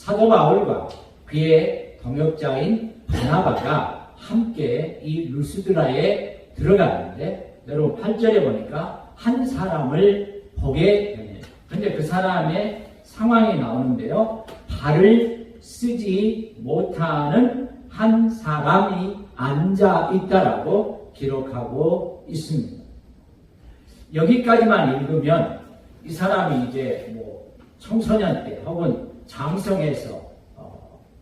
사도 바울과 그의 동역자인 바나바가 함께 이 루스드라에 들어갔는데, 여러분 8절에 보니까 한 사람을 보게 되네요. 근데 그 사람의 상황이 나오는데요. 발을 쓰지 못하는 한 사람이 앉아 있다라고 기록하고 있습니다. 여기까지만 읽으면 이 사람이 이제 뭐 청소년 때 혹은 장성해서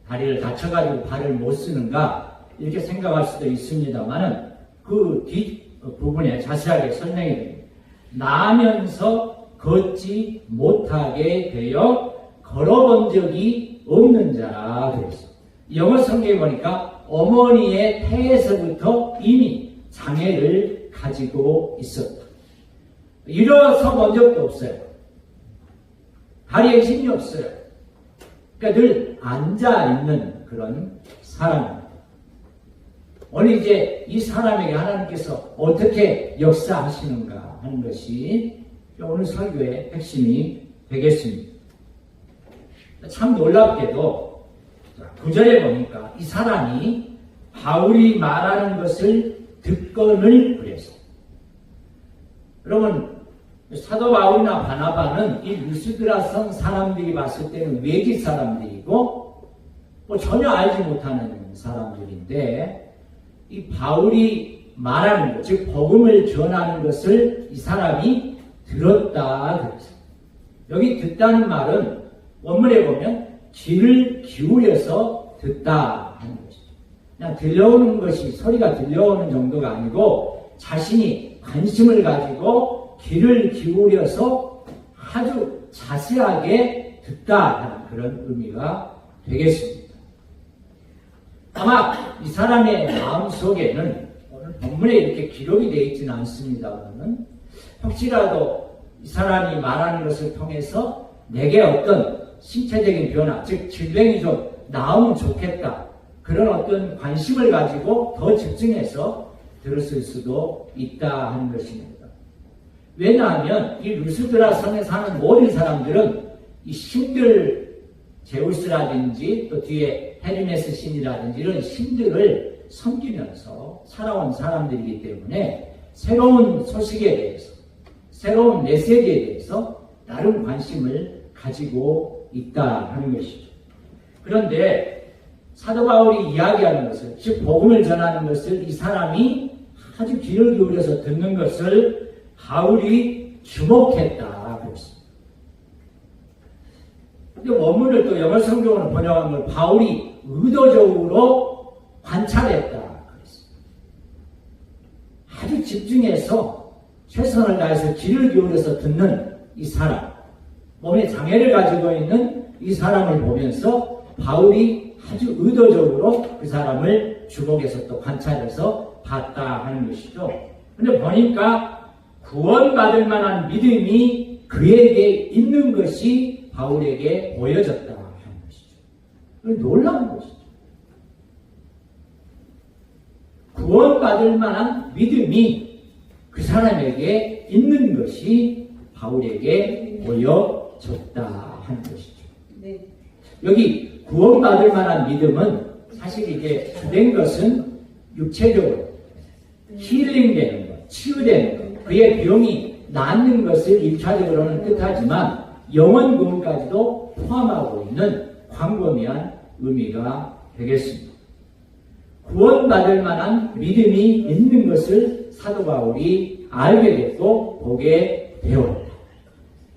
다리를 다쳐가지고 발을 못 쓰는가 이렇게 생각할 수도 있습니다만은 그 뒷부분에 자세하게 설명이 됩니다. 나면서 걷지 못하게 되어 걸어본 적이 없는 자라 그랬어요. 영어 성경에 보니까 어머니의 태에서부터 이미 장애를 가지고 있었다. 일어서 본 적도 없어요. 다리에 힘이 없어요. 그러니까 늘 앉아있는 그런 사람입니다. 오늘 이제 이 사람에게 하나님께서 어떻게 역사하시는가 하는 것이 오늘 설교의 핵심이 되겠습니다. 참 놀랍게도 9절에 보니까 이 사람이 바울이 말하는 것을 듣거늘 그래서, 여러분 사도 바울이나 바나바는 이 루스드라 성 사람들이 봤을 때는 외지 사람들이고 뭐 전혀 알지 못하는 사람들인데, 이 바울이 말하는 것, 즉 복음을 전하는 것을 이 사람이 들었다 그랬어요. 여기 듣다는 말은 원문에 보면 귀를 기울여서 듣다 하는 것이죠. 그냥 들려오는 것이, 소리가 들려오는 정도가 아니고 자신이 관심을 가지고 귀를 기울여서 아주 자세하게 듣다 하는 그런 의미가 되겠습니다. 아마 이 사람의 마음속에는, 오늘 본문에 이렇게 기록이 되어 있지는 않습니다만, 혹시라도 이 사람이 말하는 것을 통해서 내게 어떤 신체적인 변화, 즉 질병이 좀 나으면 좋겠다, 그런 어떤 관심을 가지고 더 집중해서 들었을 수도 있다 하는 것입니다. 왜냐하면 이 루스드라 성에 사는 모든 사람들은 이 신들, 제우스라든지 또 뒤에 헤르메스 신이라든지 이런 신들을 섬기면서 살아온 사람들이기 때문에 새로운 소식에 대해서, 새로운 메시지에 대해서 나름 관심을 가지고 있다 하는 것이죠. 그런데 사도 바울이 이야기하는 것을, 즉 복음을 전하는 것을 이 사람이 아주 귀를 기울여서 듣는 것을 바울이 주목했다 그랬습니다. 근데 원문을 또 영어 성경으로 번역한 걸 바울이 의도적으로 관찰했다 그랬습니다. 아주 집중해서 최선을 다해서 귀를 기울여서 듣는 이 사람, 몸에 장애를 가지고 있는 이 사람을 보면서 바울이 아주 의도적으로 그 사람을 주목해서 또 관찰해서 봤다 하는 것이죠. 근데 보니까 구원받을 만한 믿음이 그에게 있는 것이 바울에게 보여졌다 하는 것이죠. 놀라운 것이죠. 구원받을 만한 믿음이 그 사람에게 있는 것이 바울에게 보여졌다 하는 것이죠. 네. 여기 구원받을 만한 믿음은 사실 이게 주된 것은 육체적으로 힐링되는 것, 치유되는 것, 그의 병이 낫는 것을 1차적으로는 뜻하지만 영원 구원까지도 포함하고 있는 광범위한 의미가 되겠습니다. 구원받을 만한 믿음이 있는 것을 사도 바울이 알게 됐고 보게 되었다.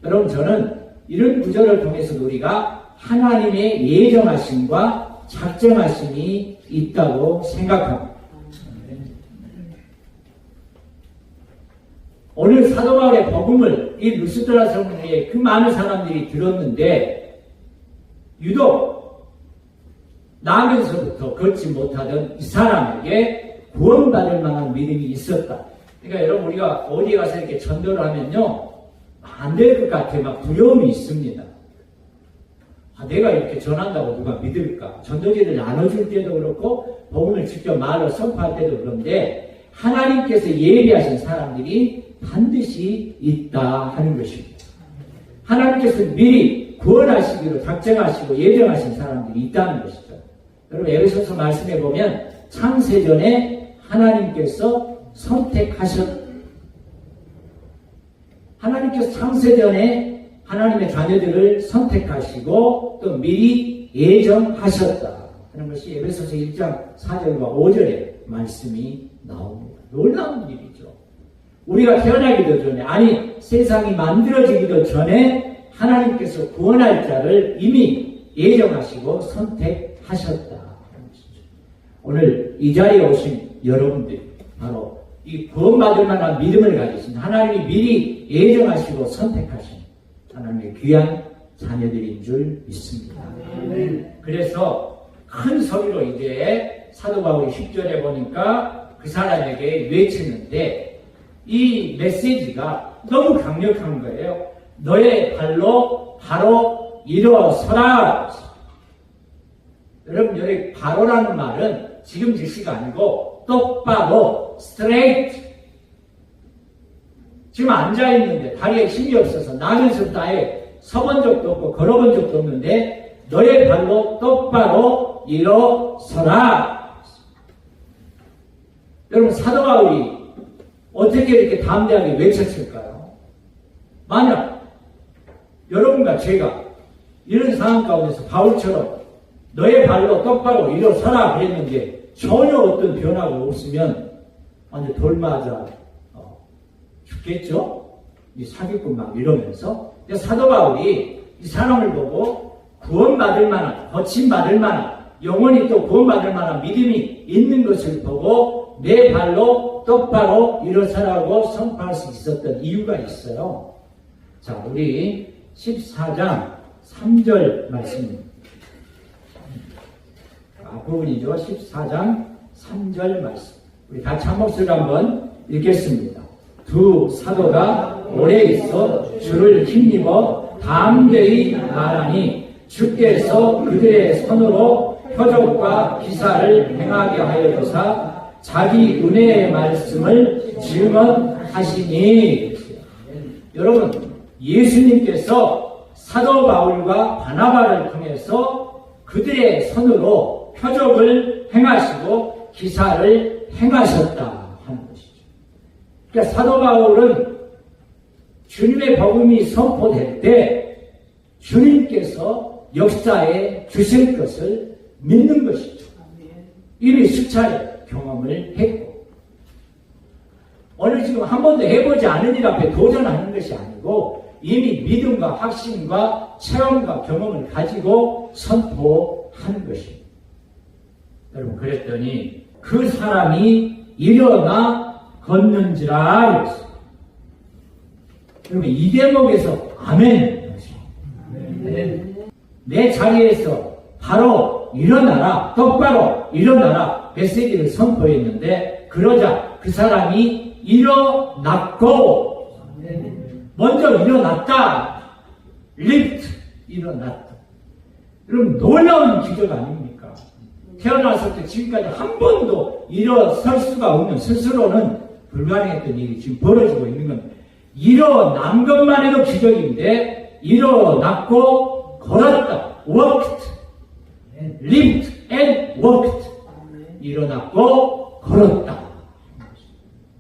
여러분, 저는 이런 구절을 통해서 우리가 하나님의 예정하심과 작정하심이 있다고 생각합니다. 오늘 사도 바울의 복음을 이 루스드라 성에 그 많은 사람들이 들었는데 유독 나면서부터 걷지 못하던 이 사람에게 구원받을 만한 믿음이 있었다. 그러니까 여러분, 우리가 어디에 가서 이렇게 전도를 하면요, 안 될 것 같아 막 두려움이 있습니다. 내가 이렇게 전한다고 누가 믿을까? 전도지를 나눠줄 때도 그렇고 복음을 직접 말로 선포할 때도 그런데 하나님께서 예비하신 사람들이 반드시 있다 하는 것입니다. 하나님께서 미리 구원하시기로 작정하시고 예정하신 사람들이 있다는 것이죠. 여러분 에베소서 말씀해 보면 창세전에 하나님께서 하나님께서 창세전에 하나님의 자녀들을 선택하시고 또 미리 예정하셨다 하는 것이 에베소서 1장 4절과 5절의 말씀이 나옵니다. 놀라운 일이죠. 우리가 태어나기도 전에, 아니 세상이 만들어지기도 전에 하나님께서 구원할 자를 이미 예정하시고 선택하셨다 하는 것이죠. 오늘 이 자리에 오신 여러분들 바로 이 구원받을 만한 믿음을 가지신 하나님이 미리 예정하시고 선택하신 하나님의 귀한 자녀들인 줄 믿습니다. 그래서 큰 소리로 이제 사도 바울이 10절에 보니까 그 사람에게 외치는데 이 메시지가 너무 강력한 거예요. 너의 발로 바로 일어서라. 여러분 여기 바로라는 말은 지금 즉시가 아니고 똑바로 straight. 지금 앉아있는데 다리에 힘이 없어서 나면서부터 아예 서본 적도 없고 걸어본 적도 없는데 너의 발로 똑바로 일어서라. 여러분 사도 바울이 어떻게 이렇게 담대하게 외쳤을까요? 만약 여러분과 제가 이런 상황 가운데서 바울처럼 너의 발로 똑바로 일어서라 그랬는데 전혀 어떤 변화가 없으면 완전 돌맞아 죽겠죠? 이 사기꾼 막 이러면서 사도 바울이 이 사람을 보고 구원받을 만한, 거침받을 만한, 영원히 또 구원받을 만한 믿음이 있는 것을 보고 내 발로 똑바로 일어서라고 선포할 수 있었던 이유가 있어요. 자, 우리 14장 3절 말씀입니다. 부분이죠. 14장 3절 말씀. 우리 같이 한 목소리로 한번 읽겠습니다. 두 사도가 오래 있어 주를 힘입어 담대히 말하니 주께서 그들의 손으로 표적과 기사를 행하게 하여 주사 자기 은혜의 말씀을 증언하시니. 여러분 예수님께서 사도 바울과 바나바를 통해서 그들의 손으로 표적을 행하시고 기사를 행하셨다 하는 것이죠. 그러니까 사도 바울은 주님의 복음이 선포될 때 주님께서 역사에 주실 것을 믿는 것이죠. 이미 수차례 경험을 했고 오늘 지금 한 번도 해보지 않은 일 앞에 도전하는 것이 아니고 이미 믿음과 확신과 체험과 경험을 가지고 선포하는 것입니다. 여러분 그랬더니 그 사람이 일어나 걷는지라 그랬어요. 여러분 이 대목에서 아멘. 내 자리에서 바로 일어나라, 똑바로 일어나라 메시지를 선포했는데 그러자 그 사람이 일어났고 먼저 일어났다. 리프트 일어났다. 여러분 놀라운 기적 아닙니까? 태어나서부터 지금까지 한 번도 일어설 수가 없는 스스로는 불가능했던 일이 지금 벌어지고 있는 건 일어난 것만 해도 기적인데 일어났고 걸었다. walked, lived and walked. 일어났고 걸었다.